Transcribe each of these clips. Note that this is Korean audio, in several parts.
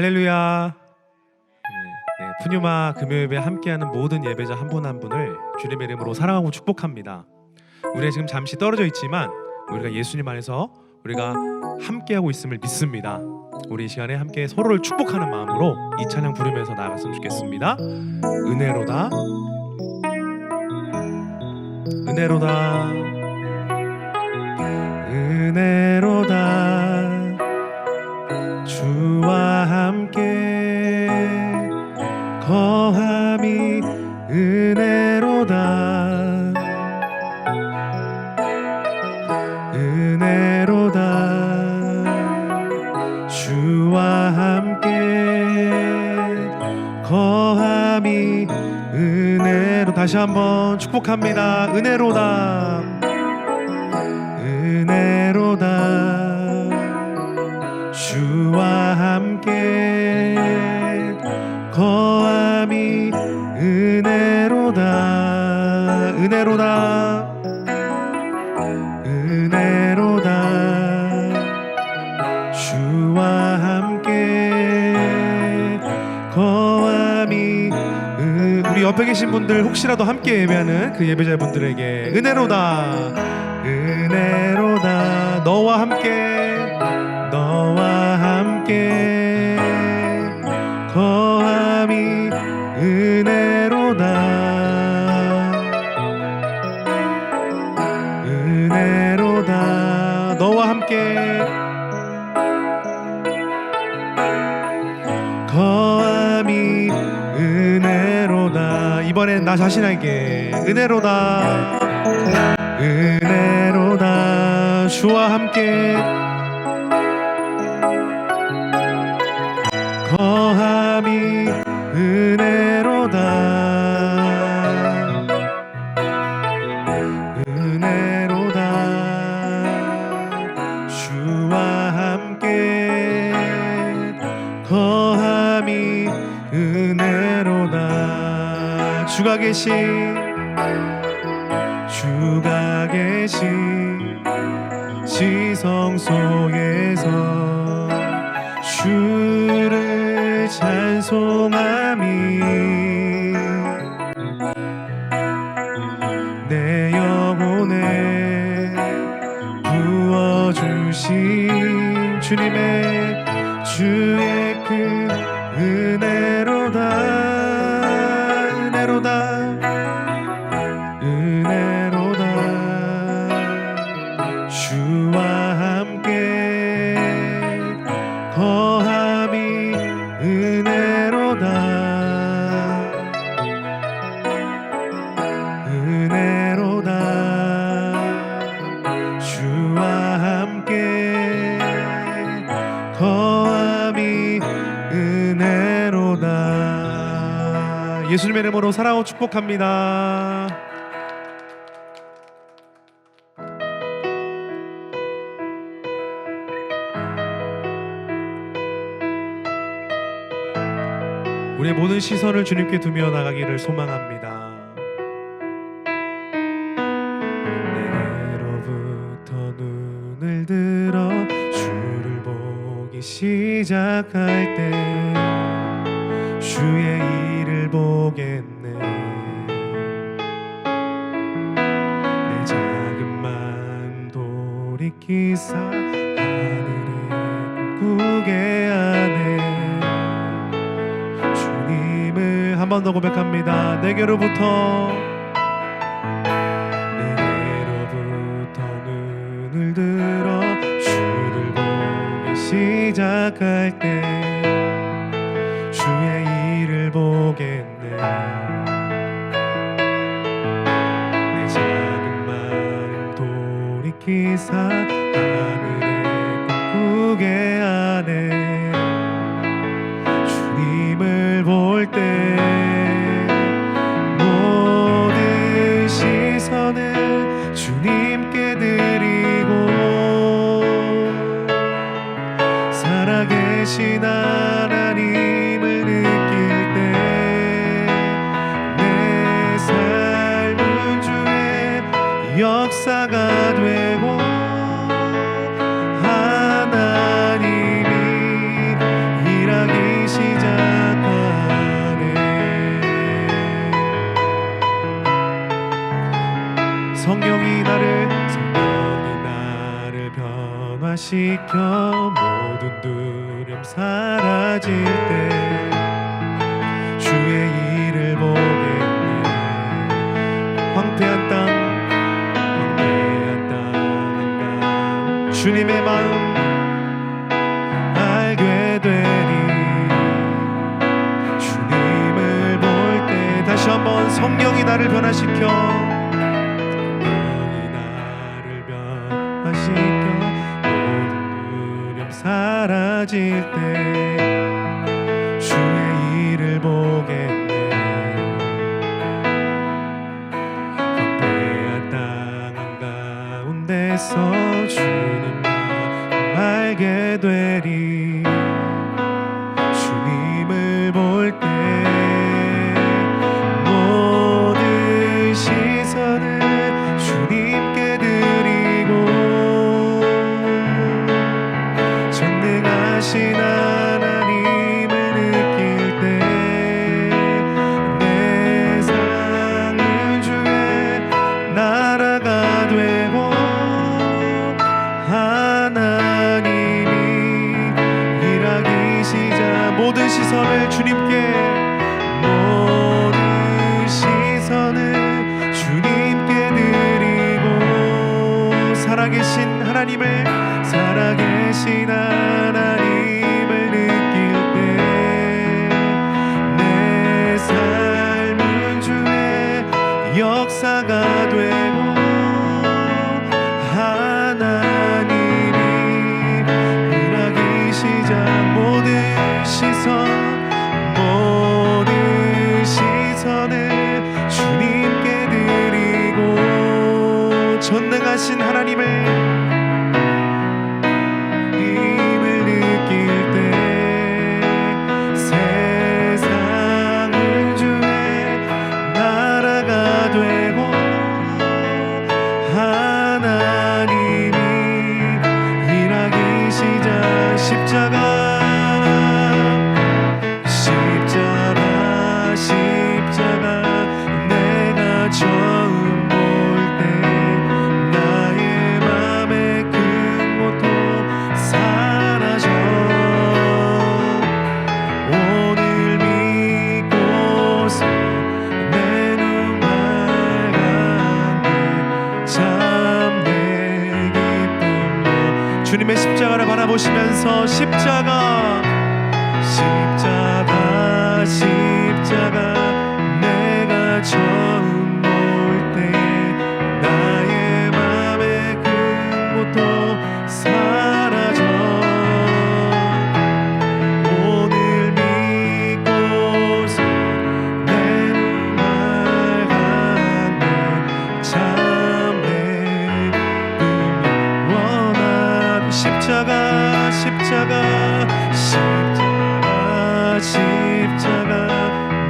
할렐루야. 푸뉴마 금요예배 함께하는 모든 예배자 한 분 한 분을 주님의 이름으로 사랑하고 축복합니다. 우리가 지금 잠시 떨어져 있지만 우리가 예수님 안에서 우리가 함께하고 있음을 믿습니다. 우리 이 시간에 함께 서로를 축복하는 마음으로 이 찬양 부르면서 나아갔으면 좋겠습니다. 은혜로다 은혜로다 은혜로다 주와 함께 거함이 은혜로다 은혜로다 주와 함께 거함이 은혜로 다시 한번 축복합니다. 은혜로다 은혜로다 주와 함께 거함이 은혜로다 은혜로다 은혜로다 주와 함께 거함이 우리 옆에 계신 분들 혹시라도 함께 예배하는 그 예배자분들에게 은혜로다 은혜로다 너와 함께 거함이 은혜로다 은혜로다 너와 함께 거함이 은혜로다 이번엔 나 자신에게 은혜로다 은혜로다 주와 함께 거함이 은혜로다 은혜로다 주와 함께 거함이 은혜로다 주가 계신 지성소에서 주를 찬송함이 내 영혼에 부어주신 주의 그 은혜로다 은혜로다 주와 함께 거함이 은혜로다 은혜로다 주와 함께 거함이 은혜로다 예수님의 이름으로 사랑하고 축복합니다. 우리의 모든 시선을 주님께 두며 나가기를 소망합니다. 내게로부터 눈을 들어 주를 보기 시작할 때 주의 일을 보겠네. 내 작은 마음 돌이키사 하늘에 꿈꾸게 하네. 한 번 더 고백합니다. 내게로부터 눈을 들어 주를 보기 시작할 때 주의 일을 보겠네. 내 작은 마음 돌이키사 하늘에 꿈꾸게 하네. 주님을 볼 때 모든 시선을 주님께 드리고 살아계신 하나님을 느낄 때 내 삶은 주의 역사가 되고 하나님이 일하기 성령이 나를 변화시켜 모든 두려움 사라질 때 주의 일을 보겠네. 황폐한 땅 주님의 마음 알게 되리. 주님을 볼 때 다시 한번 성령이 나를 변화시켜 모든 두려움 사라질 때 주의 일을 보겠네. 황폐한 땅 한가운데서 주님 마음 알게 되리. 주님을 볼 때 모든 시선을 주님께 드리고 전능하신 하나님을 느낄 때 내 삶은 주의 나라가 되고 하나님이 일하기 시작. 모든 시선을 주님께 모든 시선을 주님께 드리고 살아계신 하나님을 느낄 때 내 삶은 주의 역사가 되고 하나님이 일하기 시작. 모든 시선을 주님께 드리고 전능하신 하나님을 느낄 때 세상은 주의 나라가 되고 하나님이 일하기 시작. 십자가 내가 처음 볼 때 나의 맘의 큰 고통 사라져. 오늘 믿고서 내 눈 밝았네. 참내 기쁨이여. 주님의 십자가를 바라보시면서 십자가 내가 처음 볼 때 나의 맘의 큰 고통 사라져. 오늘 믿고서 내 눈 밝았네. 참내 꿈이 원하는 십자가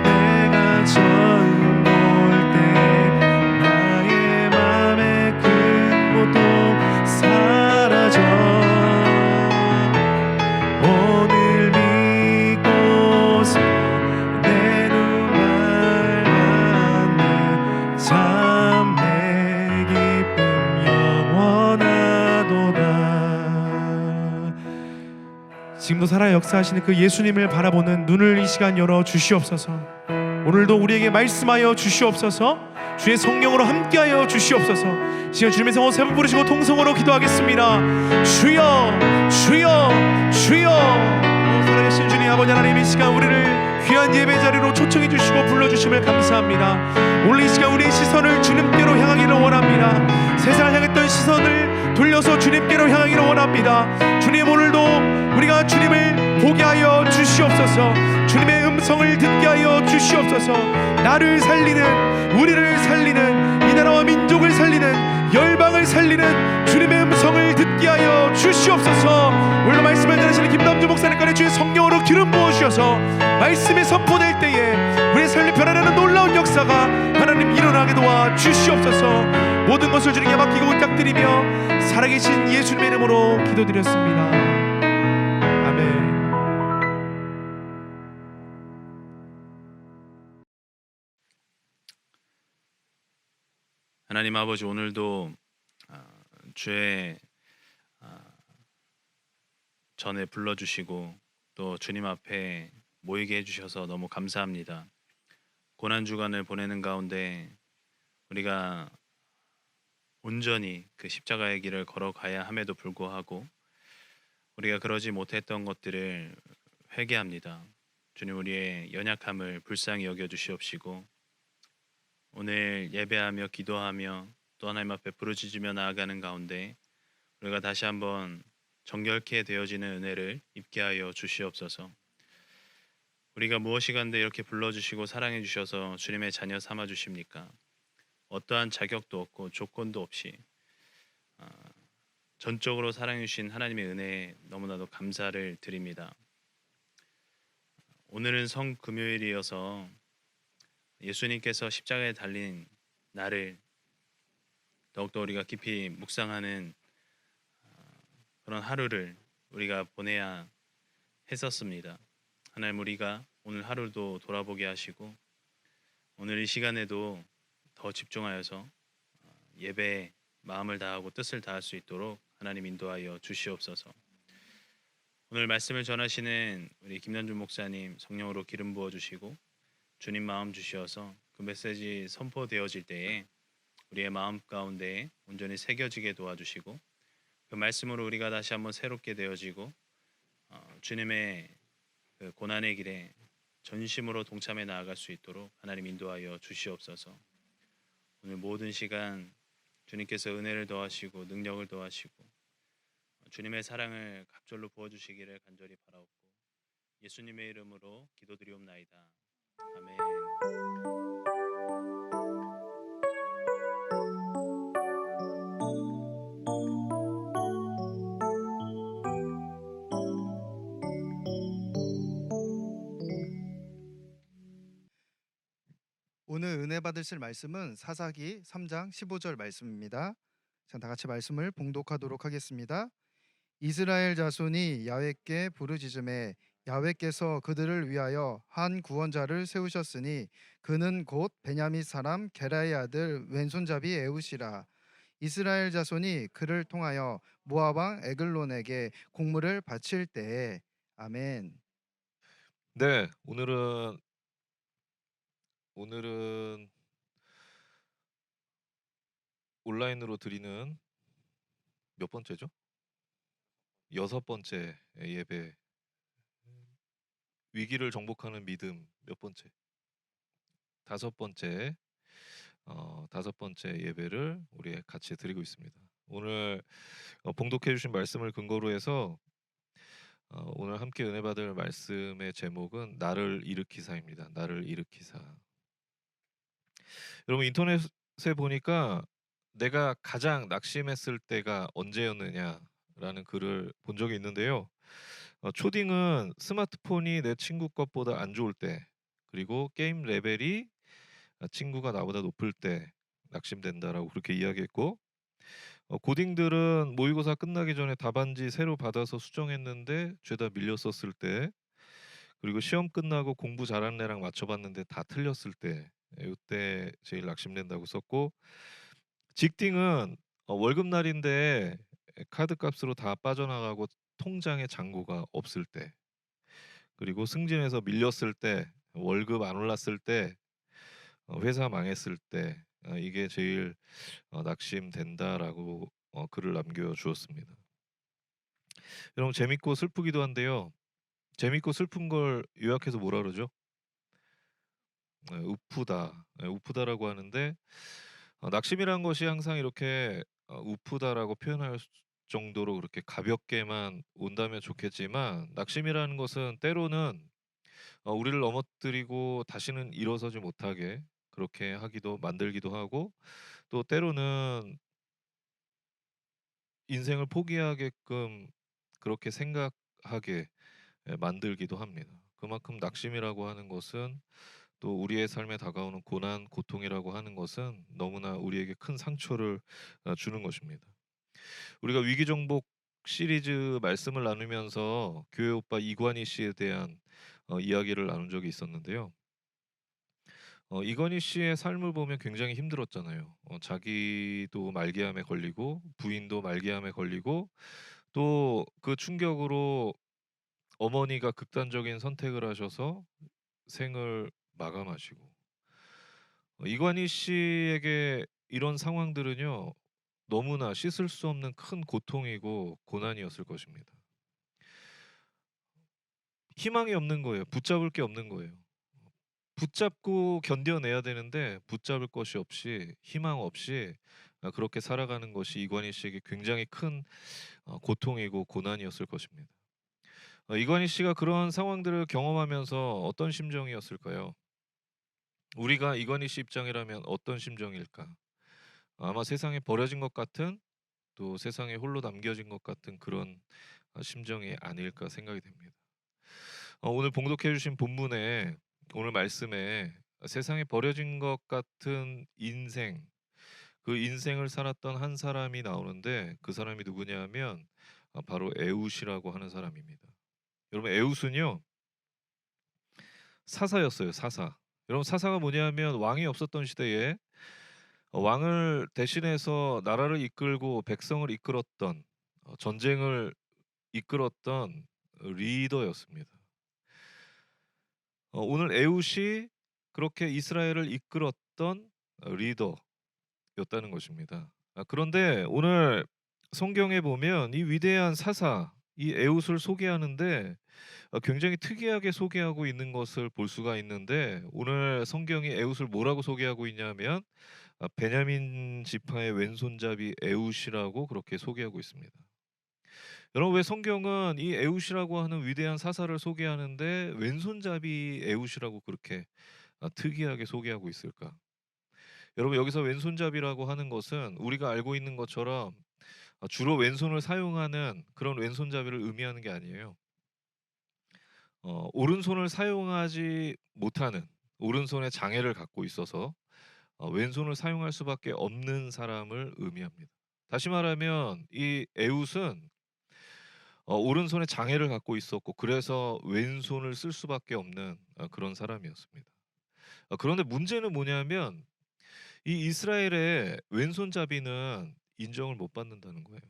내가 처음 볼 때 나의 맘의 큰 고통 사라져. 오늘 믿고서 내 눈 밝았네. 참 내 기쁨 영원하도다. 지금도 살아 역사하시는 그 예수님을 바라보는 눈을 이 시간 열어 주시옵소서. 오늘도 우리에게 말씀하여 주시옵소서. 주의 성령으로 함께하여 주시옵소서. 지금 주님의 성호 세 번 부르시고 통성으로 기도하겠습니다. 주여 주여 주여. 살아계신 주님 아버지 하나님, 이 시간 우리를 귀한 예배 자리로 초청해 주시고 불러주심을 감사합니다. 오늘 이 시간 우리의 시선을 주님께로 향하기를 원합니다. 세상을 향했던 시선을 돌려서 주님께로 향하기를 원합니다. 주님, 오늘도 우리가 주님을 보게 하여 주시옵소서. 주님의 음성을 듣게 하여 주시옵소서. 나를 살리는, 우리를 살리는, 이 나라와 민족을 살리는, 열방을 살리는 주님의 음성을 듣게 하여 주시옵소서. 오늘 말씀을 전하시는 김남주 목사님까지 주의 성령으로 기름 부어주셔서 말씀이 선포될 때에 우리의 삶이 변화되는 놀라운 역사가 하나님 일어나게 도와 주시옵소서. 모든 것을 주님께 맡기고 부탁드리며 살아계신 예수님의 이름으로 기도드렸습니다. 아멘. 하나님 아버지, 오늘도 주의 아, 전에 불러주시고 또 주님 앞에 모이게 해주셔서 너무 감사합니다. 고난 주간을 보내는 가운데 우리가 온전히 그 십자가의 길을 걸어가야 함에도 불구하고 우리가 그러지 못했던 것들을 회개합니다. 주님, 우리의 연약함을 불쌍히 여겨 주시옵시고 오늘 예배하며 기도하며 또 하나님 앞에 부르짖으며 나아가는 가운데 우리가 다시 한번 정결케 되어지는 은혜를 입게 하여 주시옵소서. 우리가 무엇이간데 이렇게 불러주시고 사랑해 주셔서 주님의 자녀 삼아 주십니까? 어떠한 자격도 없고 조건도 없이 아, 전적으로 사랑해 주신 하나님의 은혜에 너무나도 감사를 드립니다. 오늘은 성금요일이어서 예수님께서 십자가에 달린 날을 더욱더 우리가 깊이 묵상하는 그런 하루를 우리가 보내야 했었습니다. 하나님, 우리가 오늘 하루도 돌아보게 하시고 오늘 이 시간에도 더 집중하여서 예배에 마음을 다하고 뜻을 다할 수 있도록 하나님 인도하여 주시옵소서. 오늘 말씀을 전하시는 우리 김남준 목사님 성령으로 기름 부어 주시고 주님 마음 주시어서 그 메시지 선포되어질 때에 우리의 마음 가운데 온전히 새겨지게 도와주시고 그 말씀으로 우리가 다시 한번 새롭게 되어지고 주님의 그 고난의 길에 전심으로 동참해 나아갈 수 있도록 하나님 인도하여 주시옵소서. 오늘 모든 시간 주님께서 은혜를 더하시고 능력을 더하시고 주님의 사랑을 갑절로 부어주시기를 간절히 바라옵고 예수님의 이름으로 기도드리옵나이다. 아멘. 오늘 은혜 받으실 말씀은 사사기 3장 15절 말씀입니다. 자, 다 같이 말씀을 봉독하도록 하겠습니다. 이스라엘 자손이 야훼께 부르짖음에 야훼께서 그들을 위하여 한 구원자를 세우셨으니 그는 곧 베냐민 사람 게라의 아들 왼손잡이 에웃이라. 이스라엘 자손이 그를 통하여 모압 왕 에글론에게 공물을 바칠 때에. 아멘. 네, 오늘은 온라인으로 드리는 몇 번째죠? 여섯 번째 예배. 위기를 정복하는 믿음 몇 번째? 다섯 번째. 다섯 번째 예배를 우리 같이 드리고 있습니다. 오늘 봉독해 주신 말씀을 근거로 해서 오늘 함께 은혜 받을 말씀의 제목은 나를 일으키사입니다. 나를 일으키사. 여러분, 인터넷에 보니까 내가 가장 낙심했을 때가 언제였느냐라는 글을 본 적이 있는데요. 초딩은 스마트폰이 내 친구 것보다 안 좋을 때, 그리고 게임 레벨이 친구가 나보다 높을 때 낙심된다라고 그렇게 이야기했고, 고딩들은 모의고사 끝나기 전에 답안지 새로 받아서 수정했는데 죄다 밀렸었을 때, 그리고 시험 끝나고 공부 잘하는 애랑 맞춰봤는데 다 틀렸을 때, 이때 제일 낙심된다고 썼고, 직딩은 월급날인데 카드값으로 다 빠져나가고 통장에 잔고가 없을 때, 그리고 승진해서 밀렸을 때, 월급 안 올랐을 때, 회사 망했을 때, 이게 제일 낙심된다라고 글을 남겨주었습니다. 여러분, 재밌고 슬프기도 한데요. 재밌고 슬픈 걸 요약해서 뭐라 그러죠? 우프다. 우프다라고 하는데, 낙심이란 것이 항상 이렇게 우프다라고 표현할 정도로 그렇게 가볍게만 온다면 좋겠지만, 낙심이라는 것은 때로는 우리를 넘어뜨리고 다시는 일어서지 못하게 그렇게 하기도 만들기도 하고, 또 때로는 인생을 포기하게끔 그렇게 생각하게 만들기도 합니다. 그만큼 낙심이라고 하는 것은, 또 우리의 삶에 다가오는 고난, 고통이라고 하는 것은 너무나 우리에게 큰 상처를 주는 것입니다. 우리가 위기정복 시리즈 말씀을 나누면서 교회 오빠 이관희 씨에 대한 이야기를 나눈 적이 있었는데요. 이건희 씨의 삶을 보면 굉장히 힘들었잖아요. 자기도 말기암에 걸리고 부인도 말기암에 걸리고 또 그 충격으로 어머니가 극단적인 선택을 하셔서 생을 마감하시고 이관희 씨에게 이런 상황들은요. 너무나 씻을 수 없는 큰 고통이고 고난이었을 것입니다. 희망이 없는 거예요. 붙잡을 게 없는 거예요. 붙잡고 견뎌내야 되는데 붙잡을 것이 없이 희망 없이 그렇게 살아가는 것이 이관희 씨에게 굉장히 큰 고통이고 고난이었을 것입니다. 이관희 씨가 그런 상황들을 경험하면서 어떤 심정이었을까요? 우리가 이관희 씨 입장이라면 어떤 심정일까? 아마 세상에 버려진 것 같은 또 세상에 홀로 남겨진 것 같은 그런 심정이 아닐까 생각이 됩니다. 오늘 봉독해 주신 본문에 오늘 말씀에 세상에 버려진 것 같은 인생 그 인생을 살았던 한 사람이 나오는데 그 사람이 누구냐 하면 바로 에웃이라고 하는 사람입니다. 여러분 에웃은요 사사였어요. 사사. 여러분 사사가 뭐냐면 왕이 없었던 시대에 왕을 대신해서 나라를 이끌고 백성을 이끌었던 전쟁을 이끌었던 리더였습니다. 오늘 에웃이 그렇게 이스라엘을 이끌었던 리더였다는 것입니다. 그런데 오늘 성경에 보면 이 위대한 사사 이 에웃을 소개하는데 굉장히 특이하게 소개하고 있는 것을 볼 수가 있는데 오늘 성경이 에웃을 뭐라고 소개하고 있냐면 베냐민 지파의 왼손잡이 에웃이라고 그렇게 소개하고 있습니다. 여러분 왜 성경은 이 에웃이라고 하는 위대한 사사를 소개하는데 왼손잡이 에웃이라고 그렇게 특이하게 소개하고 있을까? 여러분 여기서 왼손잡이라고 하는 것은 우리가 알고 있는 것처럼 주로 왼손을 사용하는 그런 왼손잡이를 의미하는 게 아니에요. 오른손을 사용하지 못하는 오른손에 장애를 갖고 있어서 왼손을 사용할 수밖에 없는 사람을 의미합니다. 다시 말하면 이 에웃은 오른손에 장애를 갖고 있었고 그래서 왼손을 쓸 수밖에 없는 그런 사람이었습니다. 그런데 문제는 뭐냐면 이 이스라엘의 왼손잡이는 인정을 못 받는다는 거예요.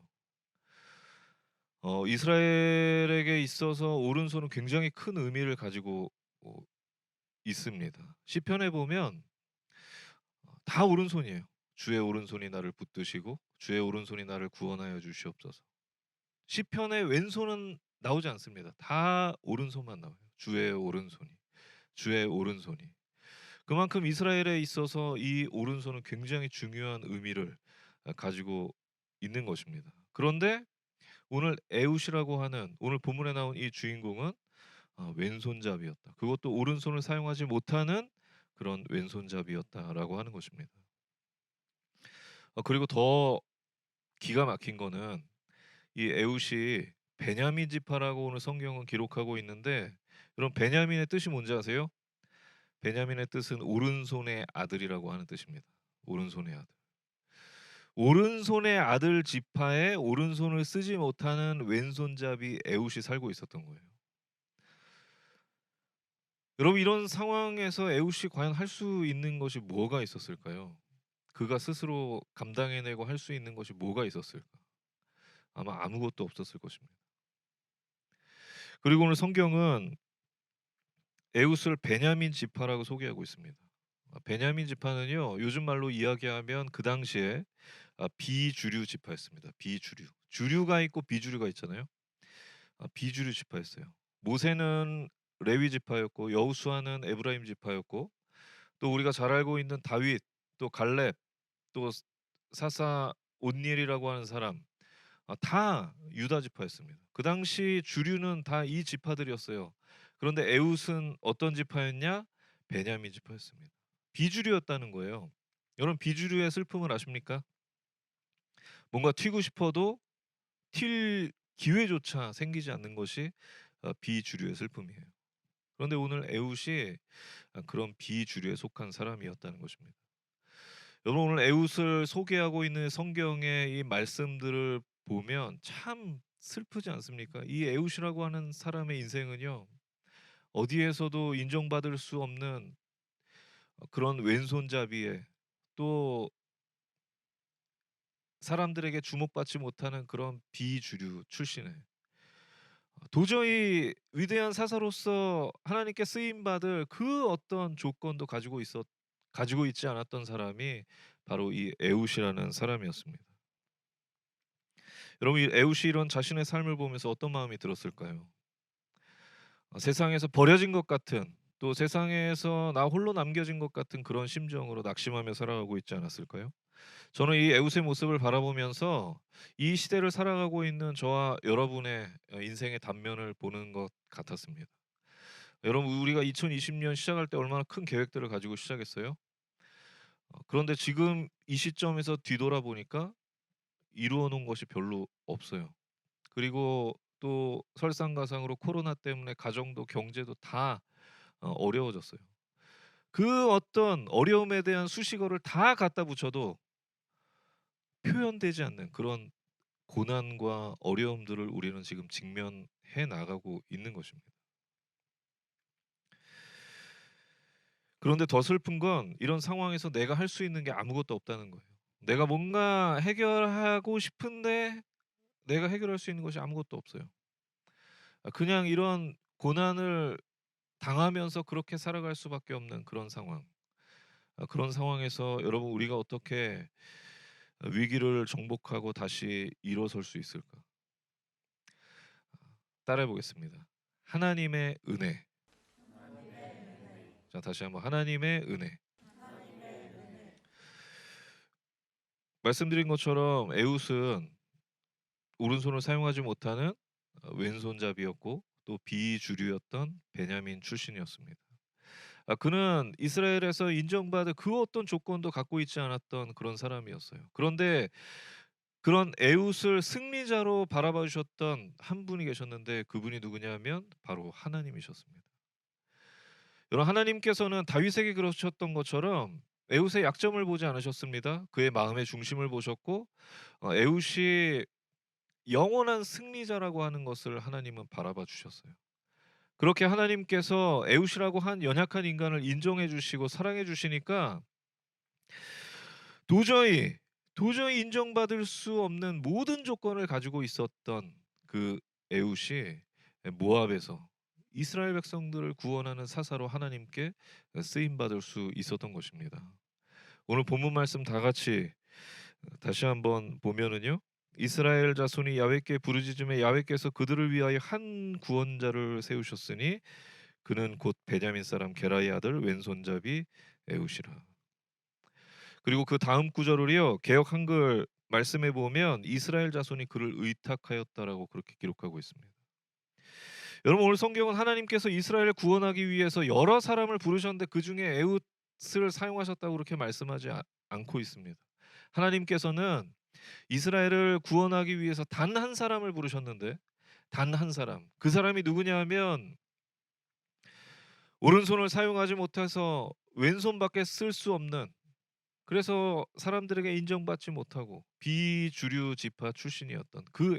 이스라엘에게 있어서 오른손은 굉장히 큰 의미를 가지고 어, 있습니다. 시편에 보면 다 오른손이에요. 주의 오른손이 나를 붙드시고 주의 오른손이 나를 구원하여 주시옵소서. 시편의 왼손은 나오지 않습니다. 다 오른손만 나와요. 주의 오른손이. 주의 오른손이. 그만큼 이스라엘에 있어서 이 오른손은 굉장히 중요한 의미를 가지고 있는 것입니다. 그런데 오늘 에웃이라고 하는 오늘 본문에 나온 이 주인공은 왼손잡이였다. 그것도 오른손을 사용하지 못하는 그런 왼손잡이였다라고 하는 것입니다. 그리고 더 기가 막힌 거는 이 에웃이 베냐민 지파라고 오늘 성경은 기록하고 있는데 여러분 베냐민의 뜻이 뭔지 아세요? 베냐민의 뜻은 오른손의 아들이라고 하는 뜻입니다. 오른손의 아들. 오른손의 아들 지파에 오른손을 쓰지 못하는 왼손잡이 에웃이 살고 있었던 거예요. 여러분 이런 상황에서 에웃이 과연 할 수 있는 것이 뭐가 있었을까요? 그가 스스로 감당해내고 할 수 있는 것이 뭐가 있었을까? 아마 아무것도 없었을 것입니다. 그리고 오늘 성경은 에웃을 베냐민 지파라고 소개하고 있습니다. 베냐민 지파는요 요즘 말로 이야기하면 그 당시에 비주류 지파였습니다. 비주류. 주류가 있고 비주류가 있잖아요. 비주류 지파였어요. 모세는 레위 지파였고 여호수아는 에브라임 지파였고 또 우리가 잘 알고 있는 다윗 또 갈렙 또 사사 온니엘이라고 하는 사람 다 유다 지파였습니다. 그 당시 주류는 다 이 지파들이었어요. 그런데 에웃은 어떤 지파였냐? 베냐민 지파였습니다. 비주류였다는 거예요. 여러분 비주류의 슬픔을 아십니까? 뭔가 튀고 싶어도 튈 기회조차 생기지 않는 것이 비주류의 슬픔이에요. 그런데 오늘 에웃이 그런 비주류에 속한 사람이었다는 것입니다. 여러분 오늘 에웃을 소개하고 있는 성경의 이 말씀들을 보면 참 슬프지 않습니까? 이 에웃이라고 하는 사람의 인생은요 어디에서도 인정받을 수 없는 그런 왼손잡이의, 또 사람들에게 주목받지 못하는 그런 비주류 출신의, 도저히 위대한 사사로서 하나님께 쓰임 받을 그 어떤 조건도 가지고 있지 않았던 사람이 바로 이 에웃이라는 사람이었습니다. 여러분, 이 에웃이 이런 자신의 삶을 보면서 어떤 마음이 들었을까요? 세상에서 버려진 것 같은, 또 세상에서 나 홀로 남겨진 것 같은 그런 심정으로 낙심하며 살아가고 있지 않았을까요? 저는 이 에웃의 모습을 바라보면서 이 시대를 살아가고 있는 저와 여러분의 인생의 단면을 보는 것 같았습니다. 여러분, 우리가 2020년 시작할 때 얼마나 큰 계획들을 가지고 시작했어요? 그런데 지금 이 시점에서 뒤돌아보니까 이루어 놓은 것이 별로 없어요. 그리고 또 설상가상으로 코로나 때문에 가정도 경제도 다 어려워졌어요. 그 어떤 어려움에 대한 수식어를 다 갖다 붙여도 표현되지 않는 그런 고난과 어려움들을 우리는 지금 직면해 나가고 있는 것입니다. 그런데 더 슬픈 건 이런 상황에서 내가 할 수 있는 게 아무것도 없다는 거예요. 내가 뭔가 해결하고 싶은데 내가 해결할 수 있는 것이 아무것도 없어요. 그냥 이런 고난을 당하면서 그렇게 살아갈 수밖에 없는 그런 상황. 그런 상황에서 여러분, 우리가 어떻게 위기를 정복하고 다시 일어설 수 있을까? 따라해 보겠습니다. 하나님의 은혜. 자, 다시 한번 하나님의 은혜. 말씀드린 것처럼 에웃은 오른손을 사용하지 못하는 왼손잡이였고 또 비주류였던 베냐민 출신이었습니다. 그는 이스라엘에서 인정받을 그 어떤 조건도 갖고 있지 않았던 그런 사람이었어요. 그런데 그런 에웃을 승리자로 바라봐 주셨던 한 분이 계셨는데, 그분이 누구냐면 바로 하나님이셨습니다. 여러분, 하나님께서는 다윗에게 그러셨던 것처럼 에웃의 약점을 보지 않으셨습니다. 그의 마음의 중심을 보셨고, 에웃이 영원한 승리자라고 하는 것을 하나님은 바라봐 주셨어요. 그렇게 하나님께서 에웃이라고 한 연약한 인간을 인정해 주시고 사랑해 주시니까 도저히 인정받을 수 없는 모든 조건을 가지고 있었던 그 에웃이 모압에서 이스라엘 백성들을 구원하는 사사로 하나님께 쓰임 받을 수 있었던 것입니다. 오늘 본문 말씀 다 같이 다시 한번 보면은요. 이스라엘 자손이 야훼께 부르짖음에 야훼께서 그들을 위하여 한 구원자를 세우셨으니 그는 곧 베냐민 사람 게라의 아들 왼손잡이 에웃이라. 그리고 그 다음 구절을요, 개역 한글 말씀해 보면 이스라엘 자손이 그를 의탁하였다라고 그렇게 기록하고 있습니다. 여러분, 오늘 성경은 하나님께서 이스라엘을 구원하기 위해서 여러 사람을 부르셨는데 그 중에 에웃을 사용하셨다고 그렇게 말씀하지 않고 있습니다. 하나님께서는 이스라엘을 구원하기 위해서 단 한 사람을 부르셨는데, 단 한 사람, 그 사람이 누구냐 하면 오른손을 사용하지 못해서 왼손밖에 쓸 수 없는, 그래서 사람들에게 인정받지 못하고 비주류 지파 출신이었던 그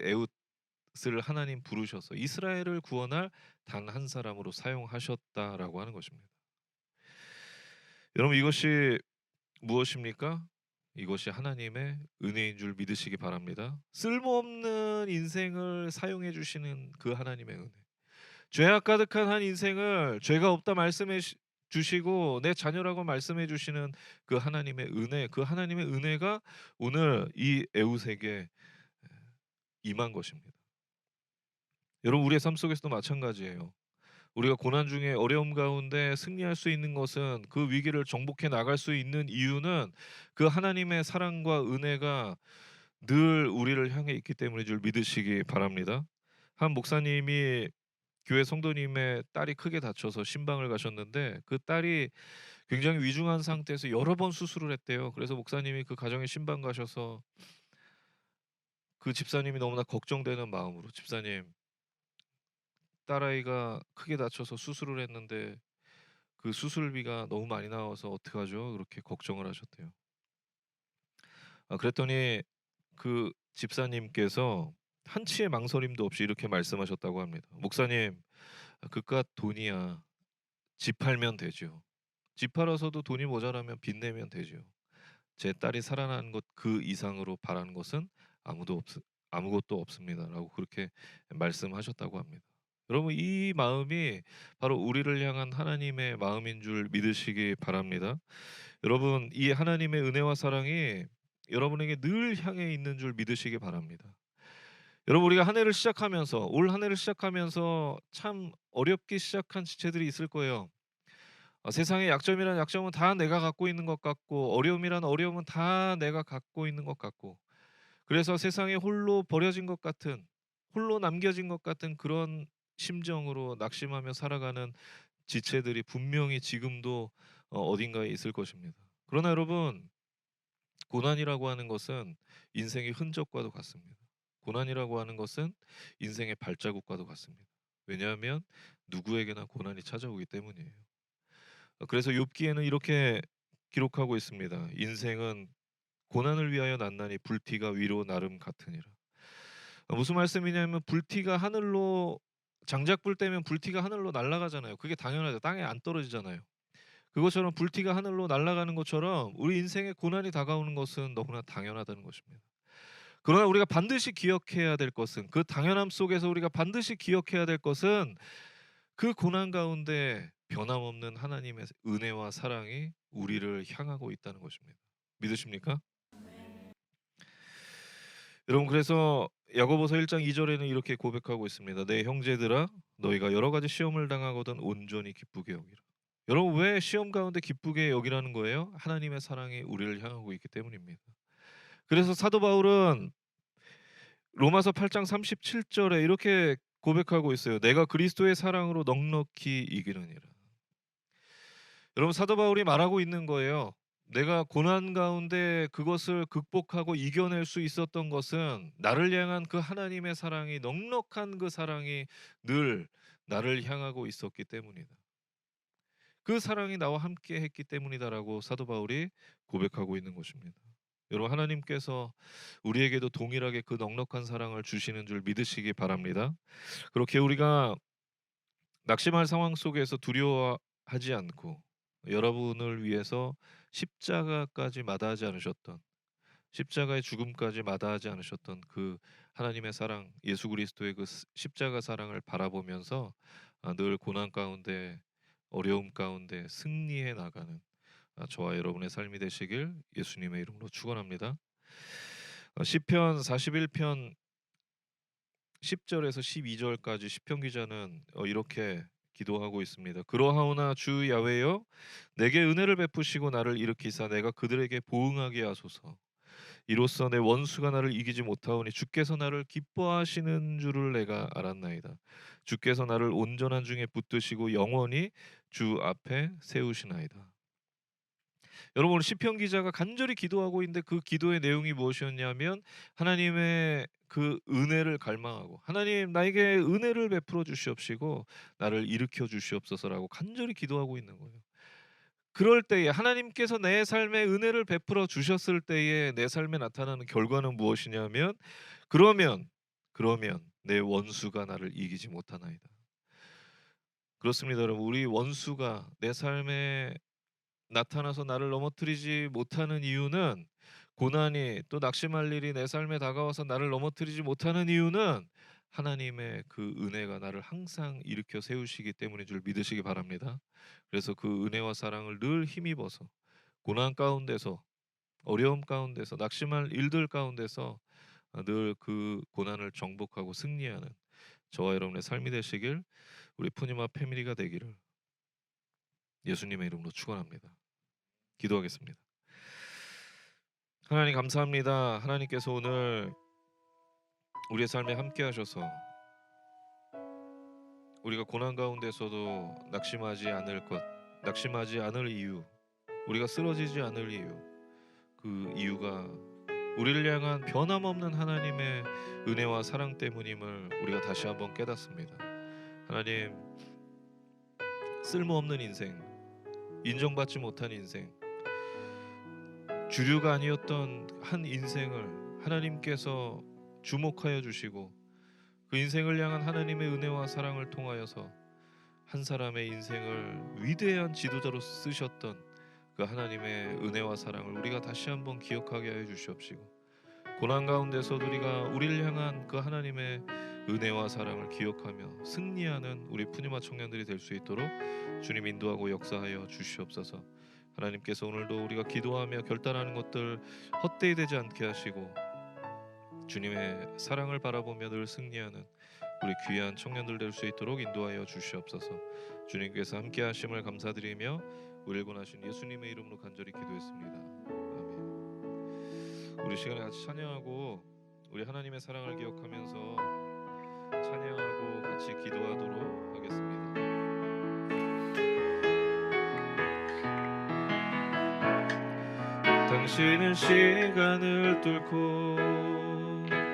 에웃을 하나님 부르셔서 이스라엘을 구원할 단 한 사람으로 사용하셨다라고 하는 것입니다. 여러분, 이것이 무엇입니까? 이것이 하나님의 은혜인 줄 믿으시기 바랍니다. 쓸모없는 인생을 사용해 주시는 그 하나님의 은혜. 죄악 가득한 한 인생을 죄가 없다 말씀해 주시고 내 자녀라고 말씀해 주시는 그 하나님의 은혜, 그 하나님의 은혜가 오늘 이 에웃에게 임한 것입니다. 여러분, 우리의 삶 속에서도 마찬가지예요. 우리가 고난 중에 어려움 가운데 승리할 수 있는 것은, 그 위기를 정복해 나갈 수 있는 이유는 그 하나님의 사랑과 은혜가 늘 우리를 향해 있기 때문인 줄 믿으시기 바랍니다. 한 목사님이 교회 성도님의 딸이 크게 다쳐서 신방을 가셨는데, 그 딸이 굉장히 위중한 상태에서 여러 번 수술을 했대요. 그래서 목사님이 그 가정에 신방 가셔서 그 집사님이 너무나 걱정되는 마음으로, 집사님, 딸아이가 크게 다쳐서 수술을 했는데 그 수술비가 너무 많이 나와서 어떡하죠? 그렇게 걱정을 하셨대요. 그랬더니 그 집사님께서 한치의 망설임도 없이 이렇게 말씀하셨다고 합니다. 목사님, 그깟 돈이야. 집 팔면 되죠. 집 팔아서도 돈이 모자라면 빚내면 되죠. 제 딸이 살아나는 것 그 이상으로 바라는 것은 아무것도 없습니다라고 그렇게 말씀하셨다고 합니다. 여러분 이 마음이 바로 우리를 향한 하나님의 마음인 줄 믿으시기 바랍니다. 여러분 이 하나님의 은혜와 사랑이 여러분에게 늘 향해 있는 줄 믿으시기 바랍니다. 여러분 우리가 한 해를 시작하면서 올 한 해를 시작하면서 참 어렵게 시작한 지체들이 있을 거예요. 세상의 약점이란 약점은 다 내가 갖고 있는 것 같고 어려움이란 어려움은 다 내가 갖고 있는 것 같고 그래서 세상에 홀로 버려진 것 같은 홀로 남겨진 것 같은 그런 심정으로 낙심하며 살아가는 지체들이 분명히 지금도 어딘가에 있을 것입니다. 그러나 여러분 고난이라고 하는 것은 인생의 흔적과도 같습니다. 고난이라고 하는 것은 인생의 발자국과도 같습니다. 왜냐하면 누구에게나 고난이 찾아오기 때문이에요. 그래서 욥기에는 이렇게 기록하고 있습니다. 인생은 고난을 위하여 났나니 불티가 위로 나름 같으니라. 무슨 말씀이냐면 불티가 하늘로 장작불 때면 불티가 하늘로 날아가잖아요. 그게 당연하죠. 땅에 안 떨어지잖아요. 그것처럼 불티가 하늘로 날아가는 것처럼 우리 인생에 고난이 다가오는 것은 너무나 당연하다는 것입니다. 그러나 우리가 반드시 기억해야 될 것은 그 당연함 속에서 우리가 반드시 기억해야 될 것은 그 고난 가운데 변함없는 하나님의 은혜와 사랑이 우리를 향하고 있다는 것입니다. 믿으십니까? 여러분 그래서 야고보서 1장 2절에는 이렇게 고백하고 있습니다. 내 형제들아 너희가 여러 가지 시험을 당하거든 온전히 기쁘게 여기라. 여러분 왜 시험 가운데 기쁘게 여기라는 거예요? 하나님의 사랑이 우리를 향하고 있기 때문입니다. 그래서 사도 바울은 로마서 8장 37절에 이렇게 고백하고 있어요. 내가 그리스도의 사랑으로 넉넉히 이기느니라. 여러분 사도 바울이 말하고 있는 거예요. 내가 고난 가운데 그것을 극복하고 이겨낼 수 있었던 것은 나를 향한 그 하나님의 사랑이 넉넉한 그 사랑이 늘 나를 향하고 있었기 때문이다. 그 사랑이 나와 함께 했기 때문이다라고 사도 바울이 고백하고 있는 것입니다. 여러분 하나님께서 우리에게도 동일하게 그 넉넉한 사랑을 주시는 줄 믿으시기 바랍니다. 그렇게 우리가 낙심할 상황 속에서 두려워하지 않고 여러분을 위해서 십자가까지 마다하지 않으셨던 십자가의 죽음까지 마다하지 않으셨던 그 하나님의 사랑 예수 그리스도의 그 십자가 사랑을 바라보면서 늘 고난 가운데 어려움 가운데 승리해 나가는 저와 여러분의 삶이 되시길 예수님의 이름으로 축원합니다. 시편 41편 10절에서 12절까지 시편 기자는 이렇게 기도하고 있습니다. 그러하오나 주 야훼여 내게 은혜를 베푸시고 나를 일으키사 내가 그들에게 보응하게 하소서. 이로써 내 원수가 나를 이기지 못하오니 주께서 나를 기뻐하시는 줄을 내가 알았나이다. 주께서 나를 온전한 중에 붙드시고 영원히 주 앞에 세우시나이다. 여러분 오늘 시편 기자가 간절히 기도하고 있는데 그 기도의 내용이 무엇이었냐면 하나님의 그 은혜를 갈망하고 하나님 나에게 은혜를 베풀어 주시옵시고 나를 일으켜 주시옵소서라고 간절히 기도하고 있는 거예요. 그럴 때에 하나님께서 내 삶에 은혜를 베풀어 주셨을 때에 내 삶에 나타나는 결과는 무엇이냐면 그러면 내 원수가 나를 이기지 못하나이다. 그렇습니다 여러분. 우리 원수가 내 삶에 나타나서 나를 넘어뜨리지 못하는 이유는 고난이 또 낙심할 일이 내 삶에 다가와서 나를 넘어뜨리지 못하는 이유는 하나님의 그 은혜가 나를 항상 일으켜 세우시기 때문인 줄 믿으시기 바랍니다. 그래서 그 은혜와 사랑을 늘 힘입어서 고난 가운데서 어려움 가운데서 낙심할 일들 가운데서 늘 그 고난을 정복하고 승리하는 저와 여러분의 삶이 되시길 우리 푸니마 패밀리가 되기를 예수님의 이름으로 축원합니다. 기도하겠습니다. 하나님 감사합니다. 하나님께서 오늘 우리의 삶에 함께 하셔서 우리가 고난 가운데서도 낙심하지 않을 것, 낙심하지 않을 이유, 우리가 쓰러지지 않을 이유, 그 이유가 우리를 향한 변함없는 하나님의 은혜와 사랑 때문임을 우리가 다시 한번 깨닫습니다. 하나님, 쓸모없는 인생, 인정받지 못한 인생, 주류가 아니었던 한 인생을 하나님께서 주목하여 주시고 그 인생을 향한 하나님의 은혜와 사랑을 통하여서 한 사람의 인생을 위대한 지도자로 쓰셨던 그 하나님의 은혜와 사랑을 우리가 다시 한번 기억하게 하여 주시옵시고, 고난 가운데서도 우리가 우리를 향한 그 하나님의 은혜와 사랑을 기억하며 승리하는 우리 푸니마 청년들이 될 수 있도록 주님 인도하고 역사하여 주시옵소서. 하나님께서 오늘도 우리가 기도하며 결단하는 것들 헛되이 되지 않게 하시고 주님의 사랑을 바라보며 늘 승리하는 우리 귀한 청년들 될 수 있도록 인도하여 주시옵소서. 주님께서 함께 하심을 감사드리며 우리를 구원하신 예수님의 이름으로 간절히 기도했습니다. 아멘. 우리 시간에 같이 찬양하고 우리 하나님의 사랑을 기억하면서 찬양하고 같이 기도하도록 하겠습니다. 당신은 시간을 뚫고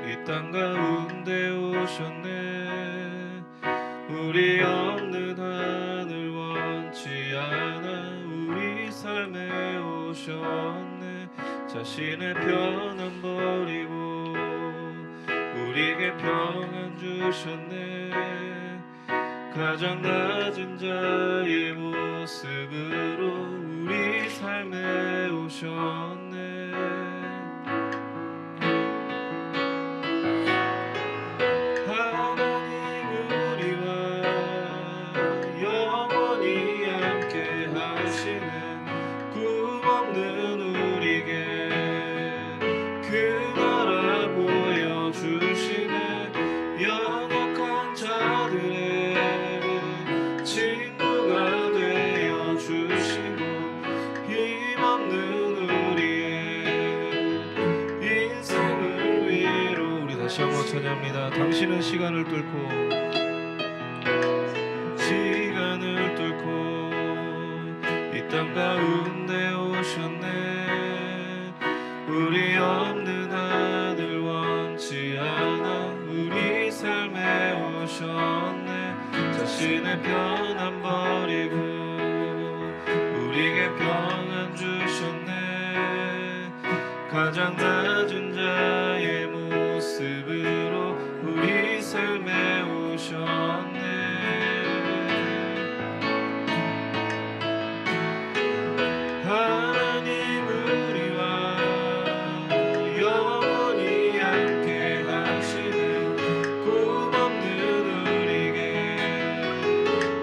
이 땅 가운데 오셨네. 우리 없는 하늘 원치 않아 우리 삶에 오셨네. 자신의 편안 버리고 우리에게 평안 주셨네. 가장 낮은 자의 모습으로 우리 삶에 오셨네. 하나님 우리와 영원히 함께 하시는 꿈 없는 우리에게 그 나라 보여주시네. 연약한 자들의 친구가 되어 주시고 힘없는 우리의 인생을 위로 우리 다시 한번 찬양합니다. 당신은 시간을 뚫고 이 땅 가운데 오셨네. 우리 없는 하늘 원치 않아 우리 삶에 오셨네. 자신의 편안 버리고 우리에게 평안 주셨네. 가장 낮은 자의 모습으로 우리 삶에 오셨네. 하나님 우리와 영원히 함께 하시는 꿈 없는 우리에게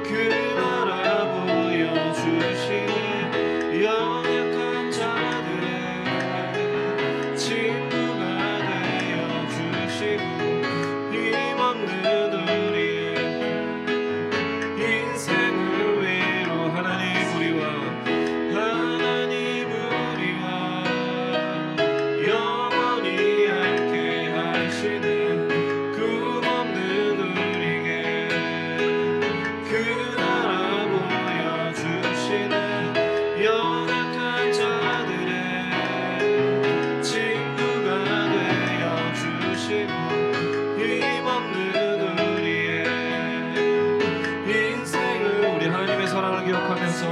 그 나라 보여주시네. 연약한 자들의 친구가 되어 주시고 힘없는 우리의 인생을 위로 하나님 우리와 영원히 함께 하시는 꿈 없는 우리에게 그 나라 보여주시는. 연약한 자들의 친구가 되어 주시고 힘없는 우리의 인생을 우리 하나님의 사랑을 기억하면서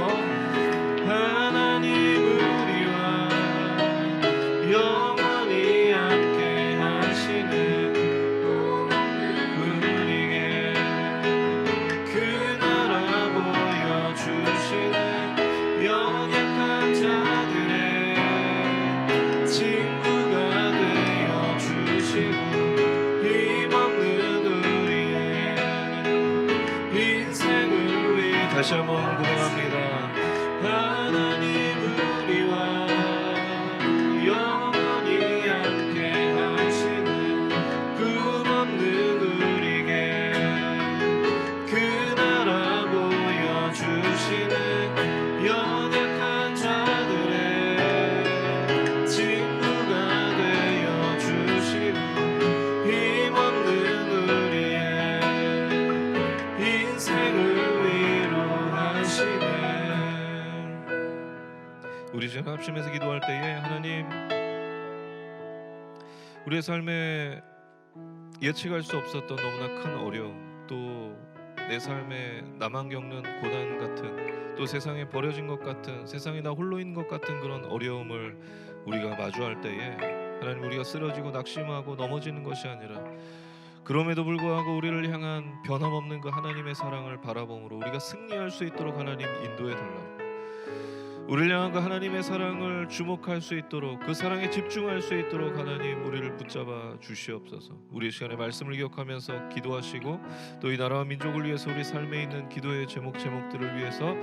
하나님 우리와 영원히 함께 하시는 우리에게 그 나라 보여주시는. 연약한 자들의 친구가 되어 주시고 힘없는 우리의 인생을 위해 다시 한번 고백합니다. 하나님 우리와 영원히 함께 하시는 꿈 없는 우리에게 그 나라 보여주시는. 연약한 자들의 친구가 되어 주시고 힘없는 우리의 인생을 위로하시네. 우리 지금 합심해서 기도할 때에 하나님 우리의 삶에 예측할 수 없었던 너무나 큰 어려움, 또 내 삶에 나만 겪는 고난 같은, 또 세상에 버려진 것 같은, 세상에 나 홀로 있는 것 같은 그런 어려움을 우리가 마주할 때에 하나님 우리가 쓰러지고 낙심하고 넘어지는 것이 아니라 그럼에도 불구하고 우리를 향한 변함없는 그 하나님의 사랑을 바라봄으로 우리가 승리할 수 있도록 하나님 인도해 달라고, 우리를 향한 그 하나님의 사랑을 주목할 수 있도록, 그 사랑에 집중할 수 있도록 하나님 우리를 붙잡아 주시옵소서. 우리 시간에 말씀을 기억하면서 기도하시고, 또 이 나라와 민족을 위해서 우리 삶에 있는 기도의 제목들을 위해서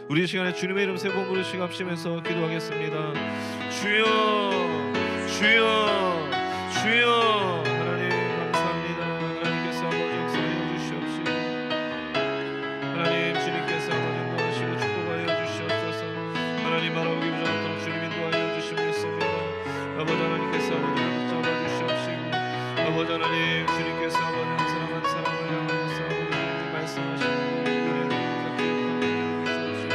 우리 시간에 주님의 이름 세 번 부르시고 합심해서 기도하겠습니다. 주여, 주여, 주여. 하나님 감사합니다. 하나님께서 아버지 역사하여 주시옵시고, 하나님 주님께서 아버지 인도하시고 축복하여 주시옵소서. 하나님 바라보기 부족하도록 주님 인도하여 주시고 있습니다. 아버지 하나님께서 아버지를 붙잡아 주시옵시고, 아버지 하나님 주님께서 아버지 한 사람 한 사람을 향하여서 아버지 말씀하시는 은혜를 기억하여 주시옵시고,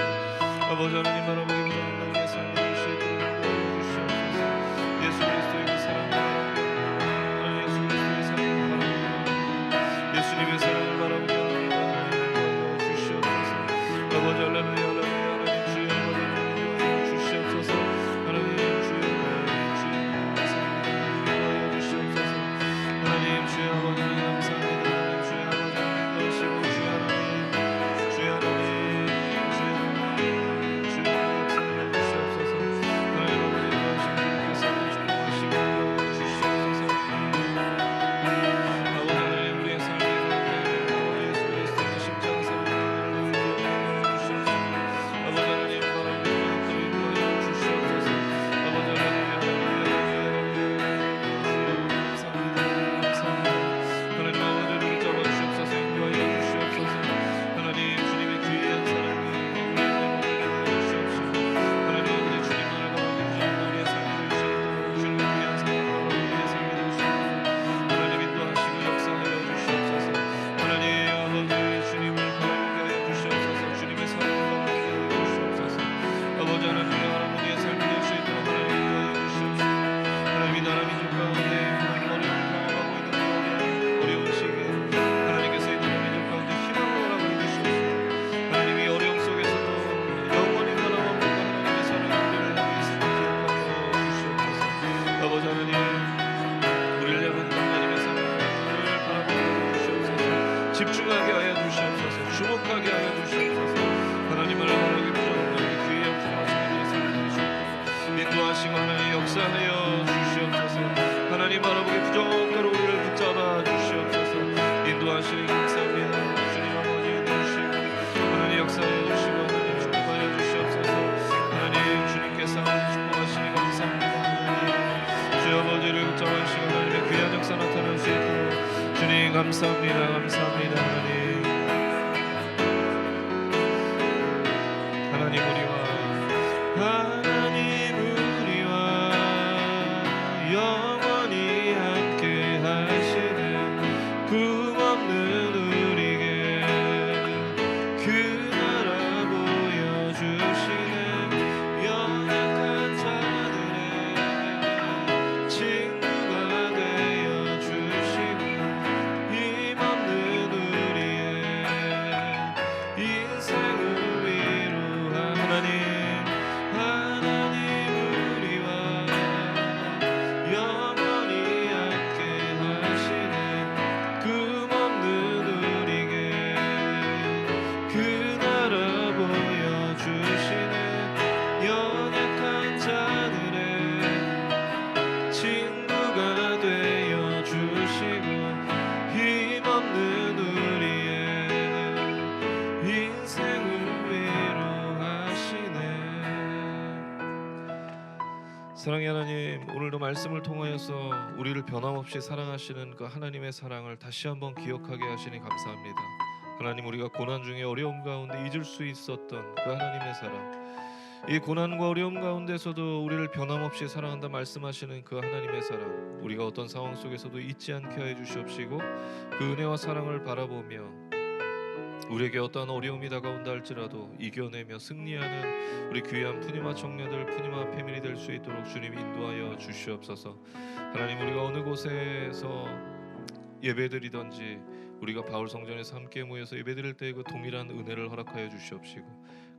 아버지 하나님 바라보기 부족한 나의 삶을 수 있도록 인도하여 주시옵소서. 예수 그리스도의 그 사랑을 바라보며, 하나님 예수 그리스도의 사랑을 바라보며, 예수님의 사랑을 바라보며 하나님 인도하여 주시옵소서. 아버지 할렐루야, 할렐루야. 하나님 주여 아버지 인도하여 주시옵소서. 하나님 주여, 하나님 주여 감사합니다. 인도하여 주시옵소서. 하나님 주여 아버지 감사합니다. 하나님 주여 아버지 인도하시고, 주여 하나님, 주여 하나님, 주여 하나님, 주여 역사하여 주시옵소서. 하나님 아버지 인도하시고 주님께서 축복하시고 인도하여 주시옵소서. 아버지 하나님 우리의 삶의 가운데 아버지 예수 그리스도의 십자가 사랑을 기억하여 주시옵소서. 아버지 하나님 바라보고 인도하여 주시옵소서. 아버지 할렐루야, 할렐루야, 할렐루야. 감사합니다. 감사합니다. 하나님 아버지를 붙잡아 주시옵소서. 인도하여 주시옵소서. 하나님 주님의 귀한 사랑을 우리의 영혼에게 주시옵소서. 하나님 아버지 주님만을 바라보기 부족한 우리의 삶이 될 수 있도록, 주님의 귀한 사랑을 바라보는 우리의 삶이 될 수 있도록 하나님 인도하시고 역사하여 주시옵소서. 하나님 아버지 주님을 바라보게 하여 주시옵소서. 주님의 사랑을 바라보게 하여 주시옵소서. 아버지 하나님 우리의 삶이 될 수 있도록 하나님 인도하여 주시옵소서. 하나님 이 나라 민족 가운데 하나님 어려움을 경험하고 있는 어려운 시기에 하나님께서 이 나라 민족 가운데 희망을 허락하여 주시옵소서. 하나님 이 어려움 속에서도 영원히 변함없는 그 하나님의 사랑을 우리를 향해 있음을 기억하여 주시옵소서. 아버지 하나님 우리를 향한 그 하나님의 사랑을 바라보게 하여 주시옵소서. 집중하게 하여 주시옵소서. 주목하게 하여 주시옵소서. 하나님을 바라기 부족한 우리 귀에 부족하신 우리의 삶을 주시옵소서. 인도하시고 하나님 역사하여 주시옵소서. 하나님 바라보기 부족하로 우리를 붙잡아 주시옵소서. 인도하시니 감사합니다. 주님 아버지 인도하시고 하나님 역사하여 주시고 하나님 축복하여 주시옵소서. 하나님 주님께서 하나님 축복하시니 감사합니다. 하나님 주 아버지를 붙잡아 주시고 하나님의 귀한 역사 나타날 수 있도록 주님 감사합니다. 감사합니다. 하나님 우리와 영원히 함께 하시는 꿈없는 우리에게 그 나라 보여주시는 연약한 자들의 친구가 되어 주시고 힘없는 우리의 인생을 위로한 하나님 우리와 영원히 함께 하시는 꿈없는 우리에게 그 나라 보여주시는 연약한 자들의 친구가 되어 주시고 힘없는 우리의 인생을 위로하시네. 사랑의 하나님, 오늘도 말씀을 통하여서 우리를 변함없이 사랑하시는 그 하나님의 사랑을 다시 한번 기억하게 하시니 감사합니다. 하나님 우리가 고난 중에 어려움 가운데 잊을 수 있었던 그 하나님의 사랑, 이 고난과 어려움 가운데서도 우리를 변함없이 사랑한다 말씀하시는 그 하나님의 사랑, 우리가 어떤 상황 속에서도 잊지 않게 하여 주시옵시고 그 은혜와 사랑을 바라보며 우리에게 어떠한 어려움이 다가온다 할지라도 이겨내며 승리하는 우리 귀한 푸니마 청년들, 푸니마 패밀리 될 수 있도록 주님 인도하여 주시옵소서. 하나님 우리가 어느 곳에서 예배드리든지 우리가 바울 성전에서 함께 모여서 예배드릴 때 그 동일한 은혜를 허락하여 주시옵시고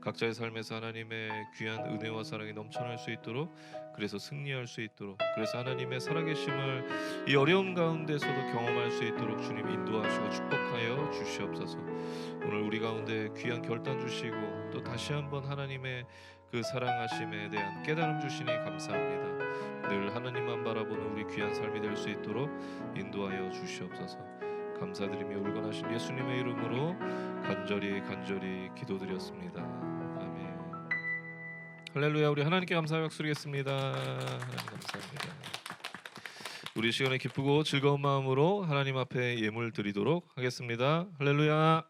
각자의 삶에서 하나님의 귀한 은혜와 사랑이 넘쳐날 수 있도록, 그래서 승리할 수 있도록, 그래서 하나님의 살아계심을 이 어려움 가운데서도 경험할 수 있도록 주님 인도하시고 축복하여 주시옵소서. 오늘 우리 가운데 귀한 결단 주시고 또 다시 한번 하나님의 그 사랑하심에 대한 깨달음 주시니 감사합니다. 늘 하나님만 바라보는 우리 귀한 삶이 될 수 있도록 인도하여 주시옵소서. 감사드리며 울건하신 예수님의 이름으로 간절히 기도드렸습니다. 아멘. 할렐루야. 우리 하나님께 감사의 박수 드리겠습니다. 하나님 감사합니다. 우리 시간에 기쁘고 즐거운 마음으로 하나님 앞에 예물 드리도록 하겠습니다. 할렐루야.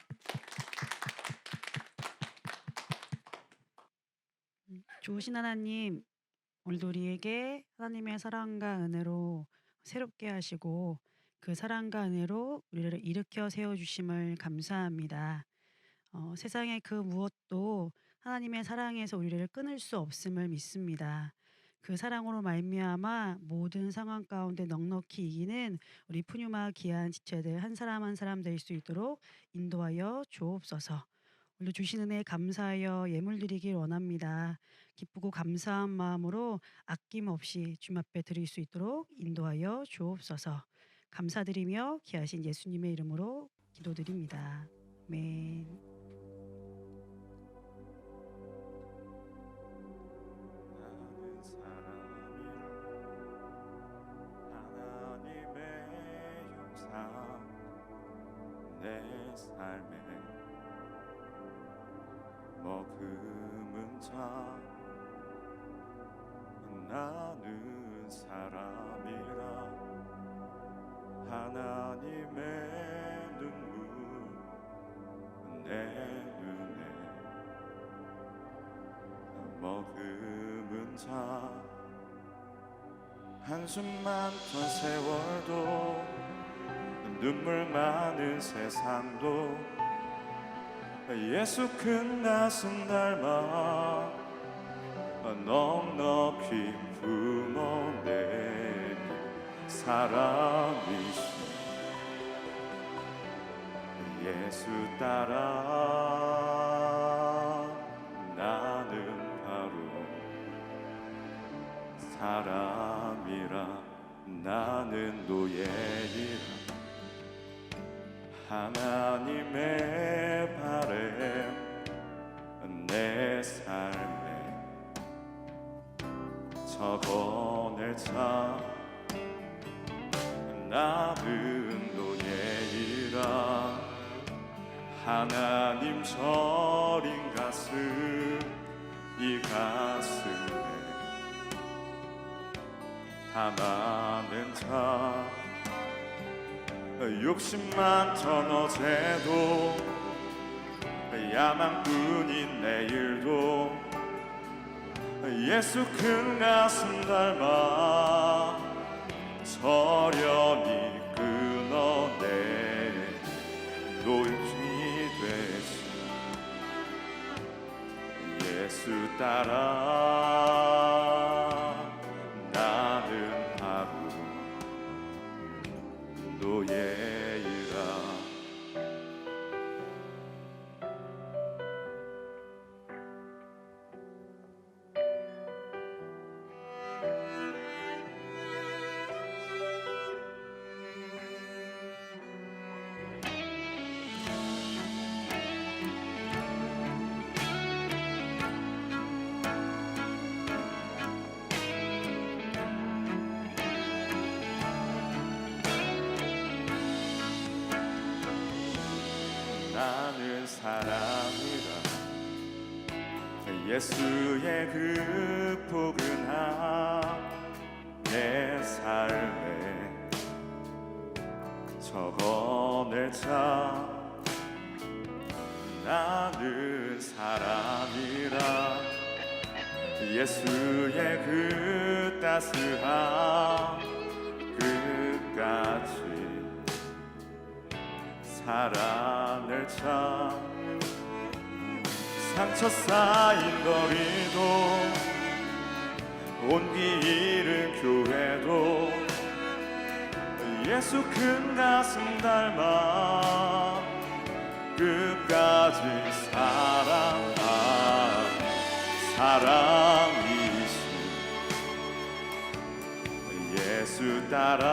좋으신 하나님, 오늘도 우리에게 하나님의 사랑과 은혜로 새롭게 하시고 그 사랑과 은혜로 우리를 일으켜 세워주심을 감사합니다. 세상의 그 무엇도 하나님의 사랑에서 우리를 끊을 수 없음을 믿습니다. 그 사랑으로 말미암아 모든 상황 가운데 넉넉히 이기는 우리 푸뉴마 귀한 지체들 한 사람 될 수 있도록 인도하여 주옵소서. 오늘 주신 은혜에 감사하여 예물 드리길 원합니다. 기쁘고 감사한 마음으로 아낌없이 주님 앞에 드릴 수 있도록 인도하여 주옵소서. 감사드리며 귀하신 예수님의 이름으로 기도드립니다. 아멘. 나는 사람이라 하나님의 형상 내 삶에 머금은 자 나는 사람이라 하나님의 눈물 내 눈에 머금은 자 한숨 많던 세월도 눈물 많은 세상도 예수 큰 가슴 닮아 넉넉히 품어내는 사람이시 예수 따라 나는 바로 사람이라 나는 노예이라 하나님의 바램 내 삶에 적어낼 자 나는 노예이라 하나님 저린 가슴 이 가슴에 담아낸 자 욕심 많던 어제도 야망뿐인 내일도 예수 큰 가슴 닮아 저련히 끊어내 노임이 되시 예수 따라 나는 바로 노예이라 나는 사람이라 예수의 그 포근함 내 삶에 적어낼 자 나는 사람이라 예수의 그 따스함 끝까지 살아낼 자 상처 쌓인 거리도 온기 잃은 교회도 예수 큰 가슴 닮아 끝까지 사랑하 사랑이신 예수 따라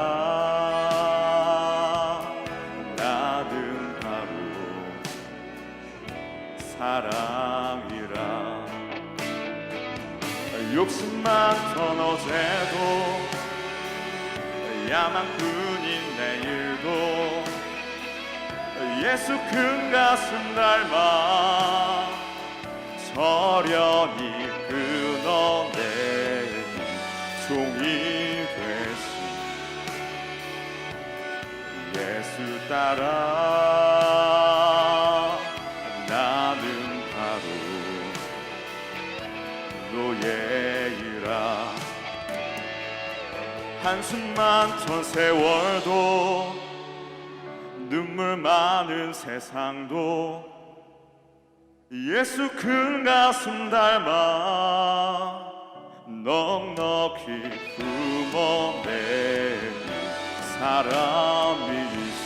나는 바로 사랑이라. 욕심 많던 어제도 야망뿐인 내일도 예수 큰 가슴 닮아 저련히 끊어내니 종이 되신 예수 따라 나는 바로 노예이라. 한숨 많던 세월도 눈물 많은 세상도 예수 큰 가슴 닮아 넉넉히 품어내니 사람이신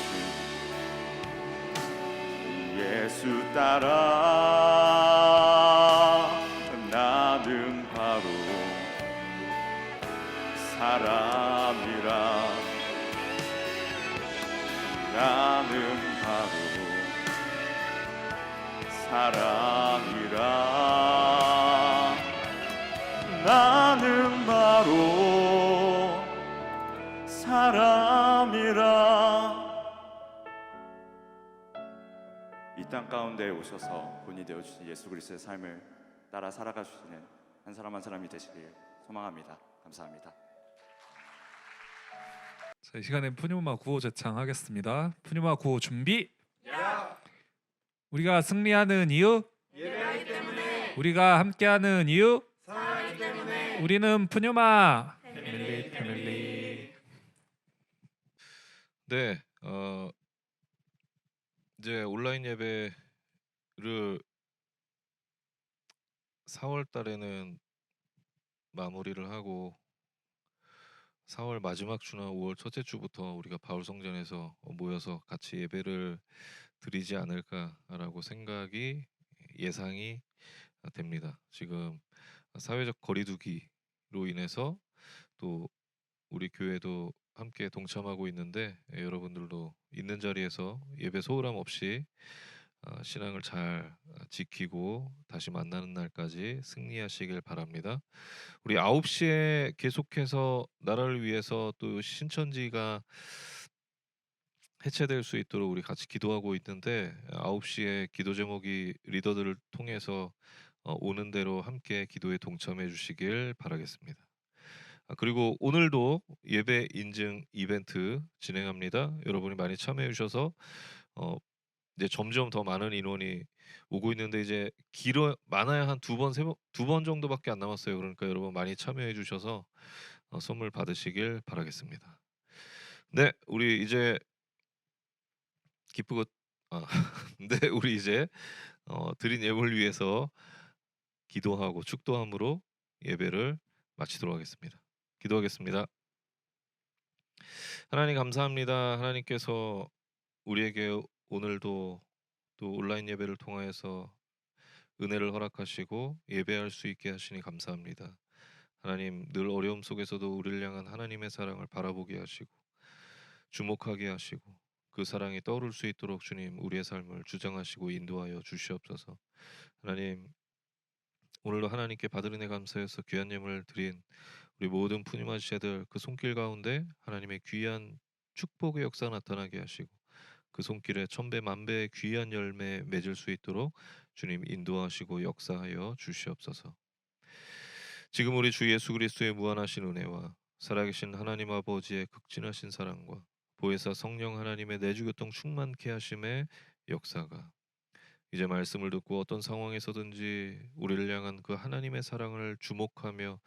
예수 따라 나는 바로 사람이라. 나는 바로 사람이라. 나는 바로 사람이라. 이 땅 가운데 오셔서 본이 되어주신 예수 그리스도의 삶을 따라 살아가 주시는 한 사람 한 사람이 되시길 소망합니다. 감사합니다. 자, 이 시간에 푸뉴마 구호 제창하겠습니다. 푸뉴마 구호 준비. 우리가 승리하는 이유? 예배하기 때문에. 우리가 함께하는 이유? 사랑하기 때문에. 우리는 푸뉴마 패밀리. 네, 이제 온라인 예배를 4월 달에는 마무리를 하고 4월 마지막 주나 5월 첫째 주부터 우리가 바울성전에서 모여서 같이 예배를 드리지 않을까라고 생각이 예상이 됩니다. 지금 사회적 거리두기로 인해서 또 우리 교회도 함께 동참하고 있는데 여러분들도 있는 자리에서 예배 소홀함 없이 신앙을 잘 지키고 다시 만나는 날까지 승리하시길 바랍니다. 우리 9시에 계속해서 나라를 위해서 또 신천지가 해체될 수 있도록 우리 같이 기도하고 있는데 9시에 기도 제목이 리더들을 통해서 오는 대로 함께 기도에 동참해 주시길 바라겠습니다. 그리고 오늘도 예배 인증 이벤트 진행합니다. 여러분이 많이 참여해 주셔서 이제 점점 더 많은 인원이 오고 있는데 이제 많아야 한 두 번 정도밖에 안 남았어요. 그러니까 여러분 많이 참여해 주셔서 선물 받으시길 바라겠습니다. 네, 우리 이제 기쁘고 네, 우리 이제 드린 예물을 위해서 기도하고 축도함으로 예배를 마치도록 하겠습니다. 기도하겠습니다. 하나님 감사합니다. 하나님께서 우리에게 오늘도 또 온라인 예배를 통하여서 은혜를 허락하시고 예배할 수 있게 하시니 감사합니다. 하나님 늘 어려움 속에서도 우리를 향한 하나님의 사랑을 바라보게 하시고 주목하게 하시고 그 사랑이 떠오를 수 있도록 주님 우리의 삶을 주장하시고 인도하여 주시옵소서. 하나님 오늘도 하나님께 받은 은혜 감사해서 귀한 예물을 드린 우리 모든 푸니마 지체들 그 손길 가운데 하나님의 귀한 축복의 역사 나타나게 하시고 그 손길에 천배 만배의 귀한 열매 맺을 수 있도록 주님 인도하시고 역사하여 주시옵소서. 지금 우리 주 예수 그리스도의 무한하신 은혜와 살아계신 하나님 아버지의 극진하신 사랑과 보혜사 성령 하나님의 내주교통 충만케 하심의 역사가 이제 말씀을 듣고 어떤 상황에서든지 우리를 향한 그 하나님의 사랑을 주목하며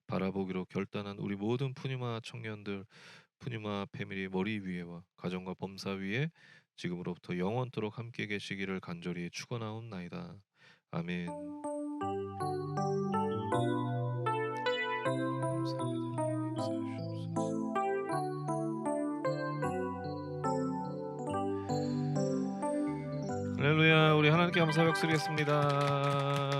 바라보기로 결단한 우리 모든 푸니마 청년들, 푸니마 패밀리 머리 위에와 가정과 범사 위에 지금으로부터 영원토록 함께 계시기를 간절히 축원하옵나이다. 아멘. 할렐루야. 우리 하나님께 감사 박수드리겠습니다.